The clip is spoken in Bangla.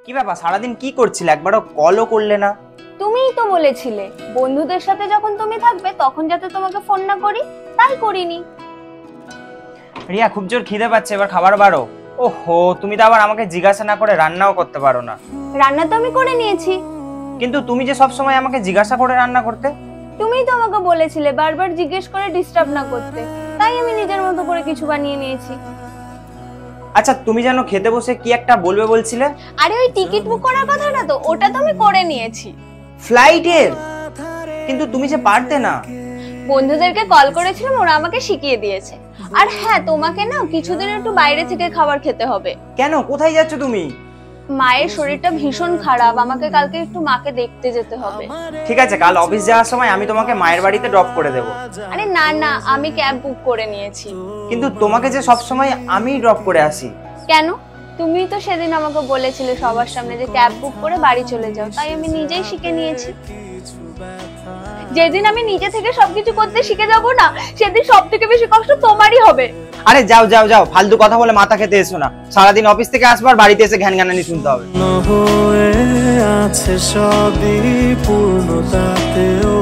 কি ব্যাপার, সারাদিন কি করছিলে? একবারও কলও করলে না। তুমিই তো বলেছিলে বন্ধুদের সাথে যখন তুমি থাকবে তখন যাতে তোমাকে ফোন না করি, তাই করিনি। রিয়া, খুব জোর খিদে পাচ্ছে, এবার খাবার বাড়ো। ওহো, তুমি তো আবার আমাকে জিজ্ঞাসা না করে রান্নাও করতে পারো না। রান্না তো আমি করে নিয়েছি। কিন্তু তুমি যে সব সময় আমাকে জিজ্ঞাসা করে রান্না করতে। তুমিই তো আমাকে বলেছিলে বারবার জিজ্ঞেস করে ডিস্টার্ব না করতে, তাই আমি নিজের মতো করে কিছু বানিয়ে নিয়েছি। আচ্ছা, তুমি যেন খেতে বসে কি একটা বলবে বলছিলে? আরে ওই টিকিট বুক করার কথাটা তো, ওটা তো আমি করে নিয়েছি। ফ্লাইটের? কিন্তু তুমি যে পারতে না। বন্ধুদেরকে কল করেছিলাম, ওরা আমাকে শিখিয়ে দিয়েছে। আর হ্যাঁ, তোমাকে না কিছুদিন একটু বাইরে থেকে খাবার খেতে হবে। কেন, কোথায় যাচ্ছ তুমি? মায়ের শরীরটা ভীষণ খারাপ, আমাকে কালকে একটু মাকে দেখতে যেতে হবে। ঠিক আছে, কাল অফিস যাওয়ার সময় আমি তোমাকে মায়ের বাড়িতে ড্রপ করে দেবো। আরে না না, আমি ক্যাব বুক করে নিয়েছি। কিন্তু তোমাকে যে সব সময় আমিই ড্রপ করে আসি। কেন? তুমি তো সেদিন আমাকে বলেছিলে সবার সামনে যে ক্যাব বুক করে বাড়ি চলে যাও, তাই আমি নিজেই শিখে নিয়েছি। যেদিন আমি নিজে থেকে সবকিছু করতে শিখে যাব না, সেদিন সবথেকে বেশি কষ্ট তোমারই হবে। আরে যাও যাও যাও, ফালতু কথা বলে মাথা খেতে এসো না। সারাদিন অফিস থেকে আসবার বাড়িতে এসে ঘ্যান ঘ্যানানি শুনতে হবে। আছে সবই পূর্ণতাতেও